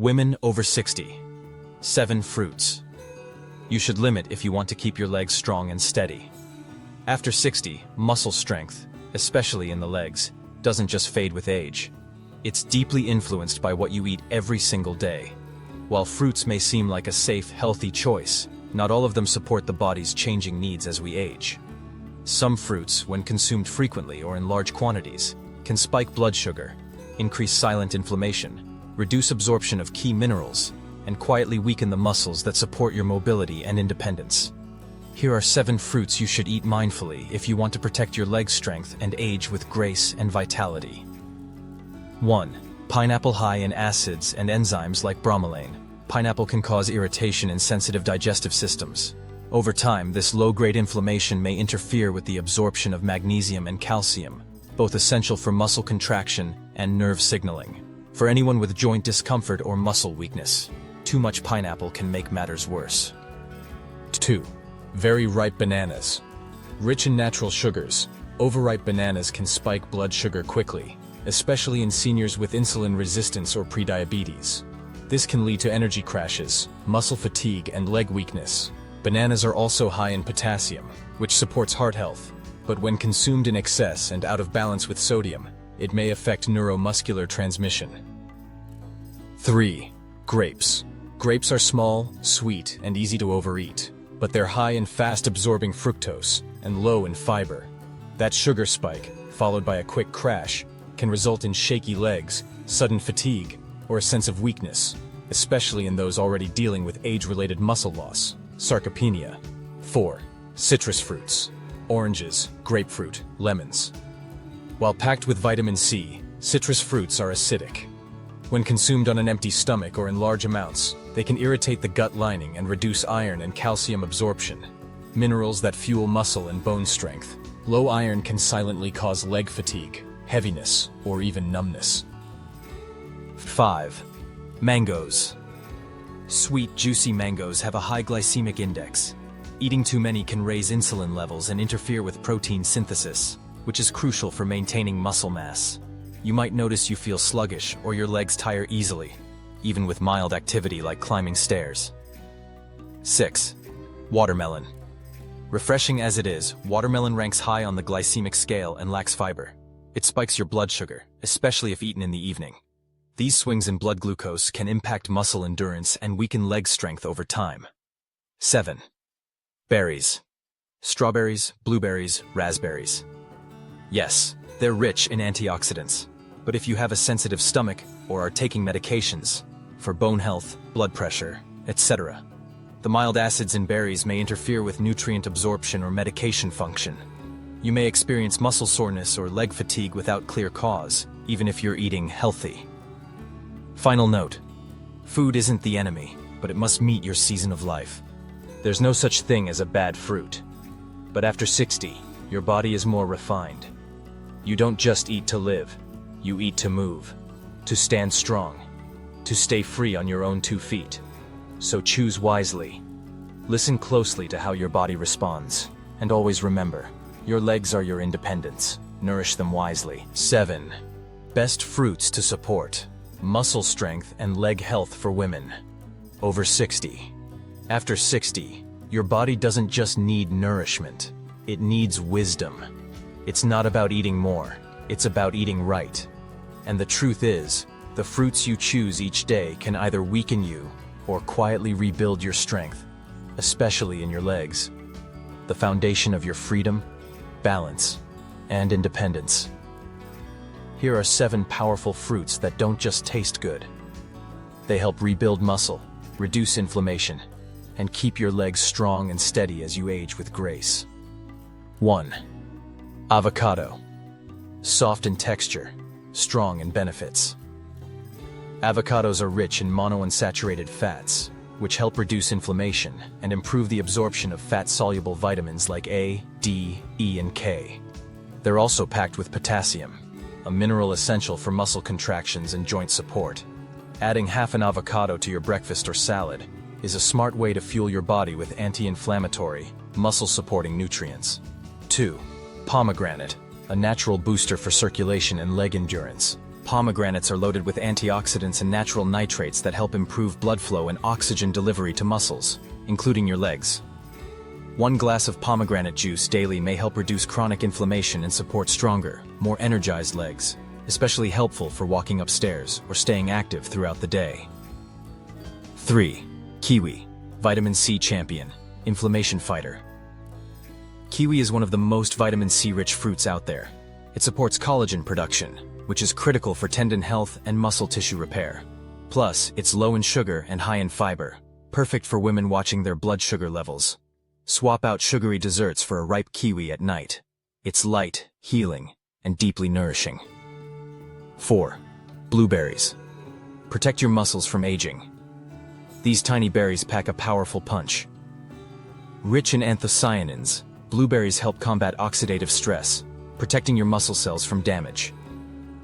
Women over 60. 7 fruits. You should limit if you want to keep your legs strong and steady. After 60, muscle strength, especially in the legs, doesn't just fade with age. It's deeply influenced by what you eat every single day. While fruits may seem like a safe, healthy choice, not all of them support the body's changing needs as we age. Some fruits, when consumed frequently or in large quantities, can spike blood sugar, increase silent inflammation, reduce absorption of key minerals, and quietly weaken the muscles that support your mobility and independence. Here are 7 fruits you should eat mindfully if you want to protect your leg strength and age with grace and vitality. 1. Pineapple. High in acids and enzymes like bromelain, pineapple can cause irritation in sensitive digestive systems. Over time, this low-grade inflammation may interfere with the absorption of magnesium and calcium, both essential for muscle contraction and nerve signaling. For anyone with joint discomfort or muscle weakness, too much pineapple can make matters worse. 2. Very ripe bananas. Rich in natural sugars, overripe bananas can spike blood sugar quickly, especially in seniors with insulin resistance or prediabetes. This can lead to energy crashes, muscle fatigue, and leg weakness. Bananas are also high in potassium, which supports heart health, but when consumed in excess and out of balance with sodium, it may affect neuromuscular transmission. 3. Grapes. Grapes are small, sweet, and easy to overeat, but they're high in fast-absorbing fructose and low in fiber. That sugar spike, followed by a quick crash, can result in shaky legs, sudden fatigue, or a sense of weakness, especially in those already dealing with age-related muscle loss, sarcopenia. 4. Citrus fruits. Oranges, grapefruit, lemons. While packed with vitamin C, citrus fruits are acidic. When consumed on an empty stomach or in large amounts, they can irritate the gut lining and reduce iron and calcium absorption, minerals that fuel muscle and bone strength. Low iron can silently cause leg fatigue, heaviness, or even numbness. 5. Mangoes. Sweet, juicy mangoes have a high glycemic index. Eating too many can raise insulin levels and interfere with protein synthesis, which is crucial for maintaining muscle mass. You might notice you feel sluggish or your legs tire easily, even with mild activity like climbing stairs. 6. Watermelon. Refreshing as it is, watermelon ranks high on the glycemic scale and lacks fiber. It spikes your blood sugar, especially if eaten in the evening. These swings in blood glucose can impact muscle endurance and weaken leg strength over time. 7. Berries. Strawberries, blueberries, raspberries. Yes, they're rich in antioxidants, but if you have a sensitive stomach or are taking medications for bone health, blood pressure, etc., the mild acids in berries may interfere with nutrient absorption or medication function. You may experience muscle soreness or leg fatigue without clear cause, even if you're eating healthy. Final note: food isn't the enemy, but it must meet your season of life. There's no such thing as a bad fruit. But after 60, your body is more refined. You don't just eat to live, you eat to move, to stand strong, to stay free on your own 2 feet. So choose wisely. Listen closely to how your body responds, and always remember, your legs are your independence. Nourish them wisely. 7. Best fruits to support muscle strength and leg health for women over 60. After 60, your body doesn't just need nourishment, it needs wisdom. It's not about eating more, it's about eating right. And the truth is, the fruits you choose each day can either weaken you or quietly rebuild your strength, especially in your legs, the foundation of your freedom, balance, and independence. Here are 7 powerful fruits that don't just taste good. They help rebuild muscle, reduce inflammation, and keep your legs strong and steady as you age with grace. 1. Avocado. Soft in texture, strong in benefits. Avocados are rich in monounsaturated fats, which help reduce inflammation and improve the absorption of fat-soluble vitamins like A, D, E, and K. They're also packed with potassium, a mineral essential for muscle contractions and joint support. Adding half an avocado to your breakfast or salad is a smart way to fuel your body with anti-inflammatory, muscle-supporting nutrients. 2. Pomegranate, a natural booster for circulation and leg endurance. pomegranates are loaded with antioxidants and natural nitrates that help improve blood flow and oxygen delivery to muscles, including your legs. 1 glass of pomegranate juice daily may help reduce chronic inflammation and support stronger, more energized legs, especially helpful for walking upstairs or staying active throughout the day. 3. Kiwi, vitamin C champion, inflammation fighter. Kiwi is one of the most vitamin C-rich fruits out there. It supports collagen production, which is critical for tendon health and muscle tissue repair. Plus, it's low in sugar and high in fiber, perfect for women watching their blood sugar levels. Swap out sugary desserts for a ripe kiwi at night. It's light, healing, and deeply nourishing. 4. Blueberries. Protect your muscles from aging. These tiny berries pack a powerful punch. Rich in anthocyanins, blueberries help combat oxidative stress, protecting your muscle cells from damage.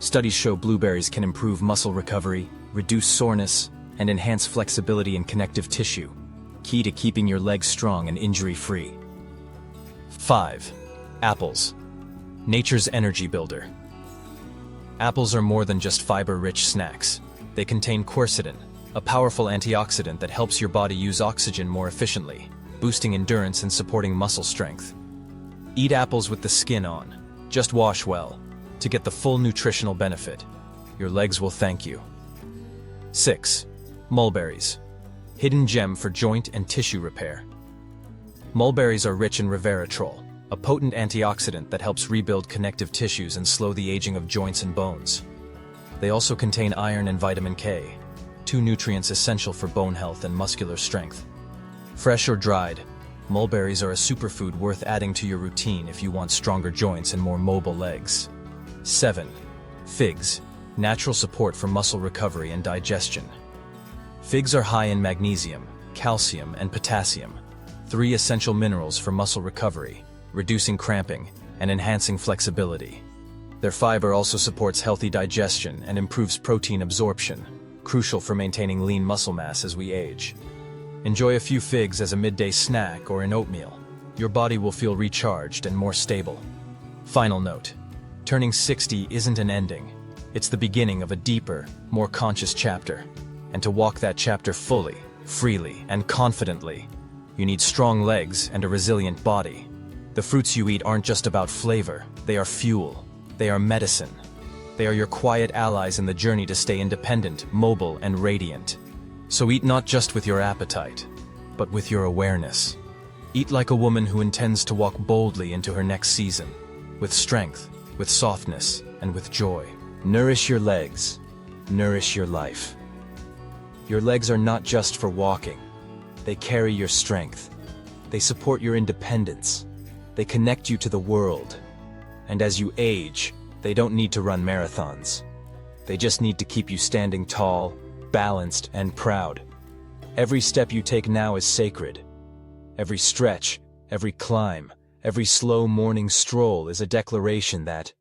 Studies show blueberries can improve muscle recovery, reduce soreness, and enhance flexibility in connective tissue, key to keeping your legs strong and injury-free. 5. Apples. Nature's energy builder. Apples are more than just fiber-rich snacks. They contain quercetin, a powerful antioxidant that helps your body use oxygen more efficiently, boosting endurance and supporting muscle strength. Eat apples with the skin on. Just wash well, to get the full nutritional benefit. Your legs will thank you. 6. Mulberries. Hidden gem for joint and tissue repair. Mulberries are rich in resveratrol, a potent antioxidant that helps rebuild connective tissues and slow the aging of joints and bones. They also contain iron and vitamin K, 2 nutrients essential for bone health and muscular strength. Fresh or dried, mulberries are a superfood worth adding to your routine if you want stronger joints and more mobile legs. 7. Figs. Natural support for muscle recovery and digestion. Figs are high in magnesium, calcium, and potassium, 3 essential minerals for muscle recovery, reducing cramping, and enhancing flexibility. Their fiber also supports healthy digestion and improves protein absorption, crucial for maintaining lean muscle mass as we age. Enjoy a few figs as a midday snack or in oatmeal. Your body will feel recharged and more stable. Final note: turning 60 isn't an ending. It's the beginning of a deeper, more conscious chapter. And to walk that chapter fully, freely, and confidently, you need strong legs and a resilient body. The fruits you eat aren't just about flavor. They are fuel. They are medicine. They are your quiet allies in the journey to stay independent, mobile, and radiant. So eat not just with your appetite, but with your awareness. Eat like a woman who intends to walk boldly into her next season, with strength, with softness, and with joy. Nourish your legs. Nourish your life. Your legs are not just for walking. They carry your strength. They support your independence. They connect you to the world. And as you age, they don't need to run marathons. They just need to keep you standing tall, balanced, and proud. Every step you take now is sacred. Every stretch, every climb, every slow morning stroll is a declaration that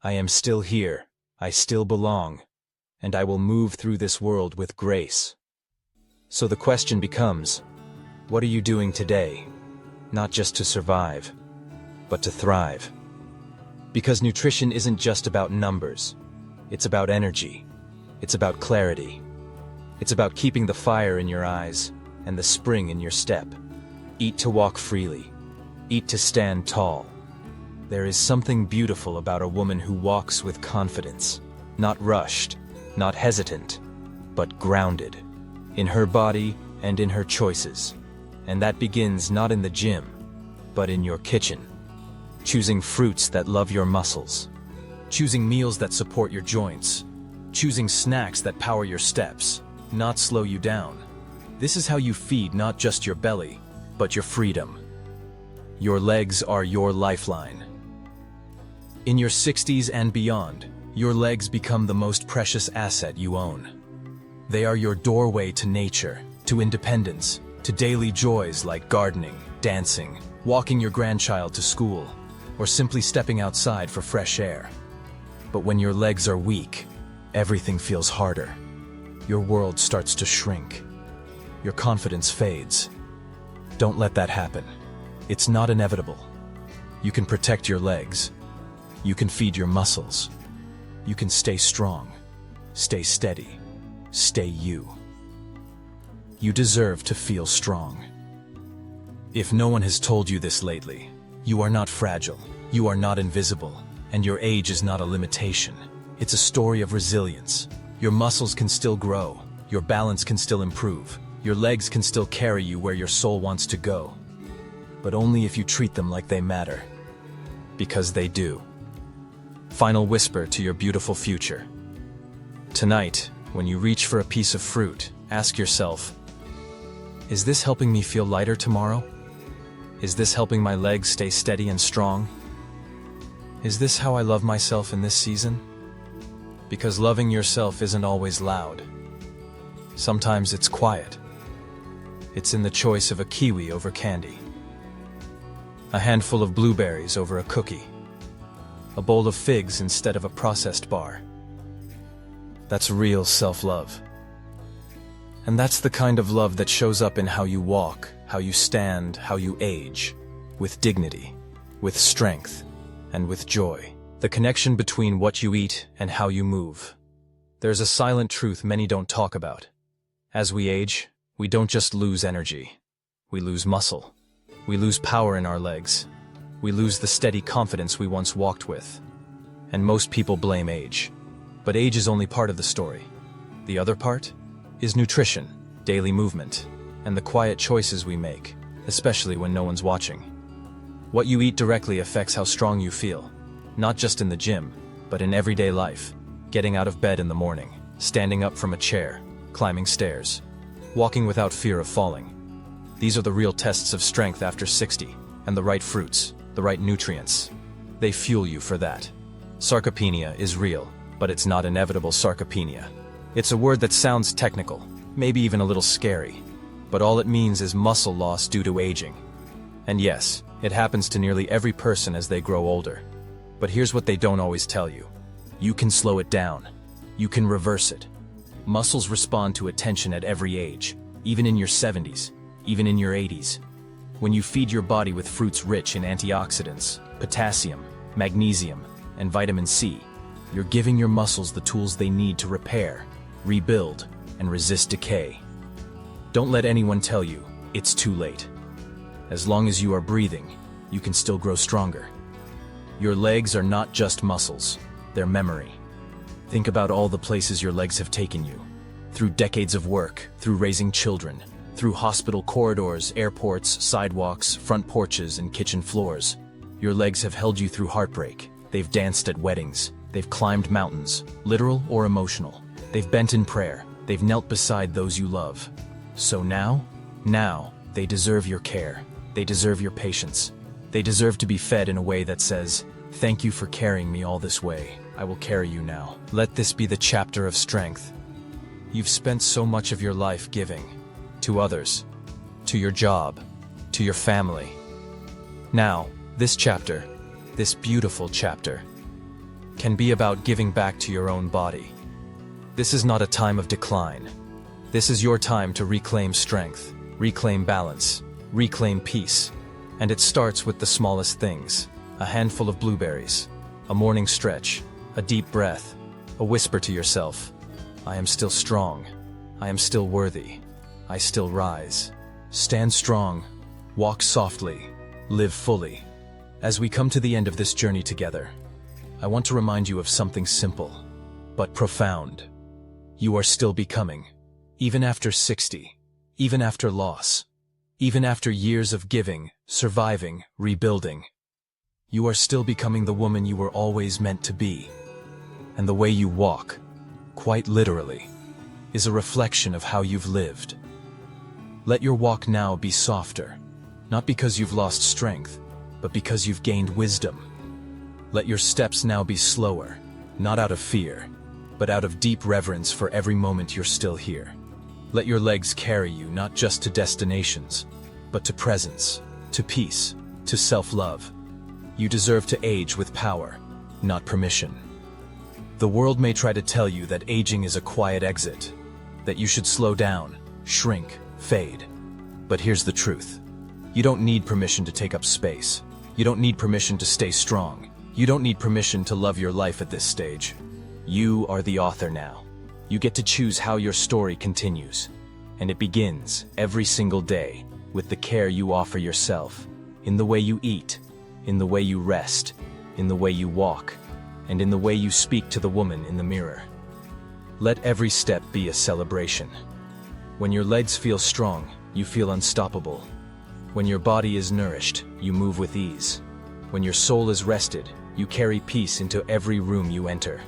I am still here, I still belong, and I will move through this world with grace. So the question becomes, what are you doing today? Not just to survive, but to thrive. Because nutrition isn't just about numbers. It's about energy. It's about clarity. It's about keeping the fire in your eyes and the spring in your step. Eat to walk freely. Eat to stand tall. There is something beautiful about a woman who walks with confidence, not rushed, not hesitant, but grounded, in her body and in her choices. And that begins not in the gym, but in your kitchen. Choosing fruits that love your muscles. Choosing meals that support your joints. Choosing snacks that power your steps, not slow you down. This is how you feed not just your belly, but your freedom. Your legs are your lifeline. In your 60s and beyond, your legs become the most precious asset you own. They are your doorway to nature, to independence, to daily joys like gardening, dancing, walking your grandchild to school, or simply stepping outside for fresh air. But when your legs are weak, everything feels harder. Your world starts to shrink. Your confidence fades. Don't let that happen. It's not inevitable. You can protect your legs. You can feed your muscles. You can stay strong, stay steady, stay you. You deserve to feel strong. If no one has told you this lately, you are not fragile, you are not invisible, and your age is not a limitation. It's a story of resilience. Your muscles can still grow, your balance can still improve, your legs can still carry you where your soul wants to go. But only if you treat them like they matter. Because they do. Final whisper to your beautiful future. Tonight, when you reach for a piece of fruit, ask yourself, is this helping me feel lighter tomorrow? Is this helping my legs stay steady and strong? Is this how I love myself in this season? Because loving yourself isn't always loud. Sometimes it's quiet. It's in the choice of a kiwi over candy, a handful of blueberries over a cookie, a bowl of figs instead of a processed bar. That's real self-love. And that's the kind of love that shows up in how you walk, how you stand, how you age, with dignity, with strength, and with joy. The connection between what you eat and how you move. There's a silent truth many don't talk about. As we age, we don't just lose energy. We lose muscle. We lose power in our legs. We lose the steady confidence we once walked with. And most people blame age. But age is only part of the story. The other part is nutrition, daily movement, and the quiet choices we make, especially when no one's watching. What you eat directly affects how strong you feel, not just in the gym, but in everyday life. Getting out of bed in the morning, standing up from a chair, climbing stairs, walking without fear of falling. These are the real tests of strength after 60, and the right fruits, the right nutrients. They fuel you for that. Sarcopenia is real, but it's not inevitable sarcopenia. It's a word that sounds technical, maybe even a little scary, but all it means is muscle loss due to aging. And yes, it happens to nearly every person as they grow older. But here's what they don't always tell you. You can slow it down. You can reverse it. Muscles respond to attention at every age, even in your 70s, even in your 80s. When you feed your body with fruits rich in antioxidants, potassium, magnesium, and vitamin C, you're giving your muscles the tools they need to repair, rebuild, and resist decay. Don't let anyone tell you it's too late. As long as you are breathing, you can still grow stronger. Your legs are not just muscles, they're memory. Think about all the places your legs have taken you. Through decades of work, through raising children, through hospital corridors, airports, sidewalks, front porches, and kitchen floors. Your legs have held you through heartbreak. They've danced at weddings. They've climbed mountains, literal or emotional. They've bent in prayer. They've knelt beside those you love. So now, they deserve your care. They deserve your patience. They deserve to be fed in a way that says, "Thank you for carrying me all this way. I will carry you now." Let this be the chapter of strength. You've spent so much of your life giving. To others, to your job, to your family. Now, this chapter, this beautiful chapter, can be about giving back to your own body. This is not a time of decline. This is your time to reclaim strength, reclaim balance, reclaim peace. And it starts with the smallest things. A handful of blueberries, a morning stretch, a deep breath, a whisper to yourself, "I am still strong. I am still worthy. I still rise." Stand strong, walk softly, live fully. As we come to the end of this journey together, I want to remind you of something simple, but profound. You are still becoming, even after 60, even after loss, even after years of giving, surviving, rebuilding. You are still becoming the woman you were always meant to be. And the way you walk, quite literally, is a reflection of how you've lived. Let your walk now be softer, not because you've lost strength, but because you've gained wisdom. Let your steps now be slower, not out of fear, but out of deep reverence for every moment you're still here. Let your legs carry you not just to destinations, but to presence, to peace, to self-love. You deserve to age with power, not permission. The world may try to tell you that aging is a quiet exit, that you should slow down, shrink, fade. But here's the truth. You don't need permission to take up space. You don't need permission to stay strong. You don't need permission to love your life at this stage. You are the author now. You get to choose how your story continues. And it begins every single day with the care you offer yourself, in the way you eat, in the way you rest, in the way you walk, and in the way you speak to the woman in the mirror. Let every step be a celebration. When your legs feel strong, you feel unstoppable. When your body is nourished, you move with ease. When your soul is rested, you carry peace into every room you enter.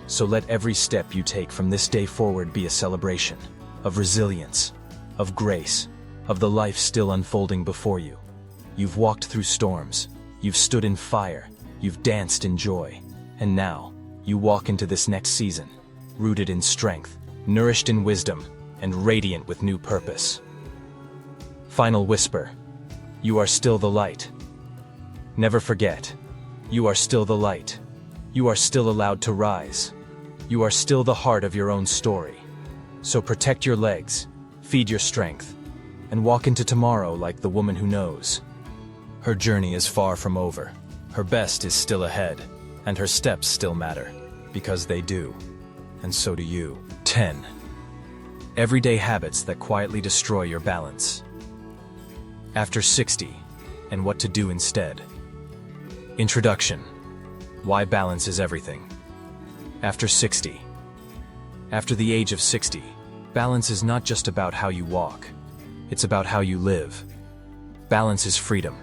So let every step you take from this day forward be a celebration of resilience, of grace, of the life still unfolding before you. You've walked through storms, you've stood in fire, you've danced in joy, and now you walk into this next season, rooted in strength, nourished in wisdom, and radiant with new purpose. Final whisper: you are still the light. Never forget, you are still the light. You are still allowed to rise. You are still the heart of your own story. So protect your legs, feed your strength, and walk into tomorrow like the woman who knows. Her journey is far from over. Her best is still ahead, and her steps still matter, because they do. And so do you. 10. Everyday habits that quietly destroy your balance. After 60, and what to do instead. Introduction. Why balance is everything. After 60. After the age of 60, balance is not just about how you walk. It's about how you live. Balance is freedom.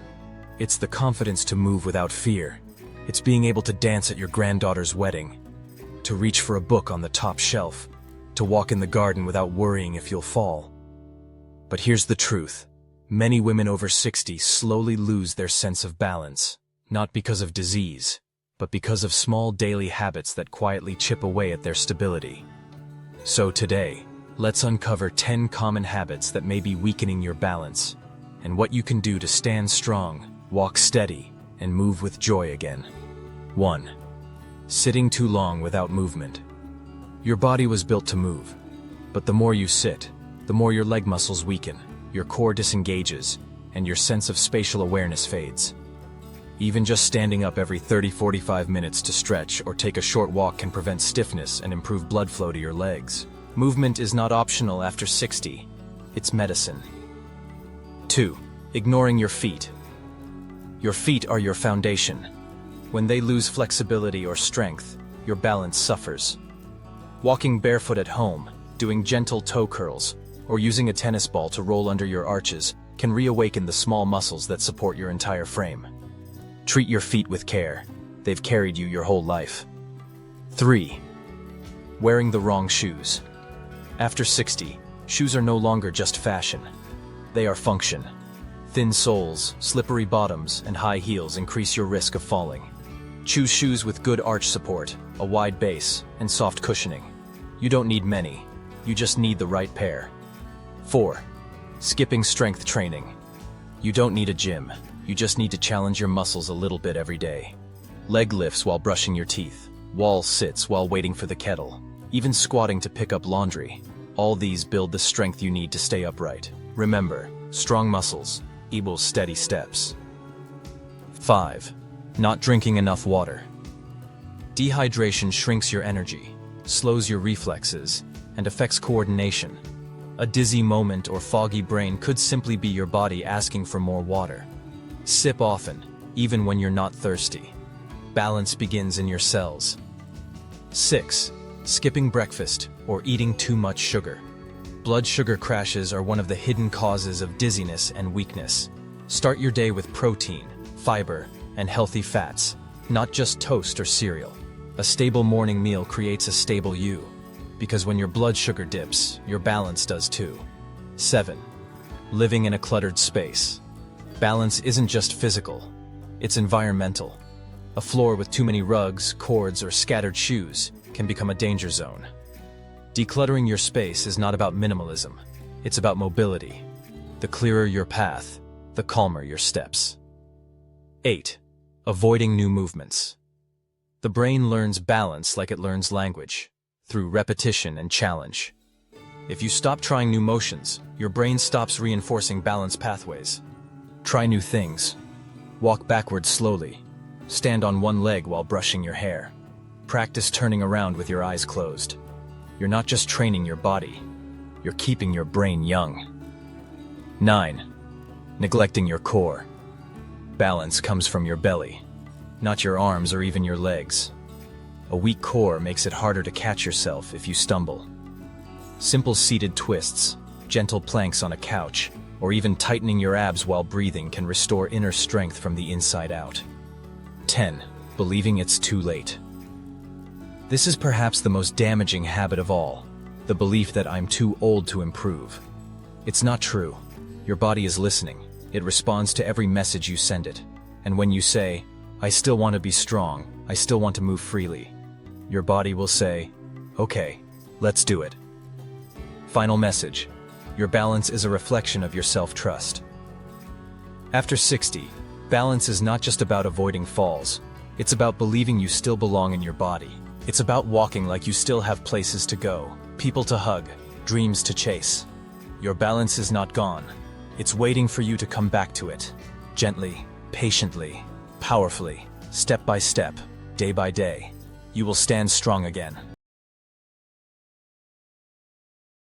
It's the confidence to move without fear. It's being able to dance at your granddaughter's wedding, to reach for a book on the top shelf, to walk in the garden without worrying if you'll fall. But here's the truth. Many women over 60 slowly lose their sense of balance, not because of disease, but because of small daily habits that quietly chip away at their stability. So today, let's uncover 10 common habits that may be weakening your balance, and what you can do to stand strong, walk steady, and move with joy again. 1. Sitting too long without movement. Your body was built to move, but the more you sit, the more your leg muscles weaken, your core disengages, and your sense of spatial awareness fades. Even just standing up every 30-45 minutes to stretch or take a short walk can prevent stiffness and improve blood flow to your legs. Movement is not optional after 60. It's medicine. 2. Ignoring your feet. Your feet are your foundation. When they lose flexibility or strength, your balance suffers. Walking barefoot at home, doing gentle toe curls, or using a tennis ball to roll under your arches can reawaken the small muscles that support your entire frame. Treat your feet with care. They've carried you your whole life. 3. Wearing the wrong shoes. After 60, shoes are no longer just fashion. They are function. Thin soles, slippery bottoms, and high heels increase your risk of falling. Choose shoes with good arch support, a wide base, and soft cushioning. You don't need many. You just need the right pair. 4. Skipping strength training. You don't need a gym. You just need to challenge your muscles a little bit every day. Leg lifts while brushing your teeth, wall sits while waiting for the kettle, even squatting to pick up laundry. All these build the strength you need to stay upright. Remember, strong muscles equals steady steps. 5. Not drinking enough water. Dehydration shrinks your energy, slows your reflexes, and affects coordination. A dizzy moment or foggy brain could simply be your body asking for more water. Sip often, even when you're not thirsty. Balance begins in your cells. 6. Skipping breakfast or eating too much sugar. Blood sugar crashes are one of the hidden causes of dizziness and weakness. Start your day with protein, fiber, and healthy fats, not just toast or cereal. A stable morning meal creates a stable you, because when your blood sugar dips, your balance does too. 7. Living in a cluttered space. Balance isn't just physical, it's environmental. A floor with too many rugs, cords, or scattered shoes can become a danger zone. Decluttering your space is not about minimalism, it's about mobility. The clearer your path, the calmer your steps. 8. Avoiding new movements. The brain learns balance like it learns language, through repetition and challenge. If you stop trying new motions, your brain stops reinforcing balance pathways. Try new things. Walk backwards slowly. Stand on one leg while brushing your hair. Practice turning around with your eyes closed. You're not just training your body, you're keeping your brain young. 9. Neglecting your core. Balance comes from your belly, not your arms or even your legs. A weak core makes it harder to catch yourself if you stumble. Simple seated twists, gentle planks on a couch, or even tightening your abs while breathing can restore inner strength from the inside out. 10. Believing it's too late. This is perhaps the most damaging habit of all, the belief that I'm too old to improve. It's not true. Your body is listening. It responds to every message you send it. And when you say, I still want to be strong, I still want to move freely, your body will say, okay, let's do it. Final message. Your balance is a reflection of your self-trust. After 60, balance is not just about avoiding falls. It's about believing you still belong in your body. It's about walking like you still have places to go, people to hug, dreams to chase. Your balance is not gone. It's waiting for you to come back to it. Gently, patiently, powerfully, step by step, day by day. You will stand strong again.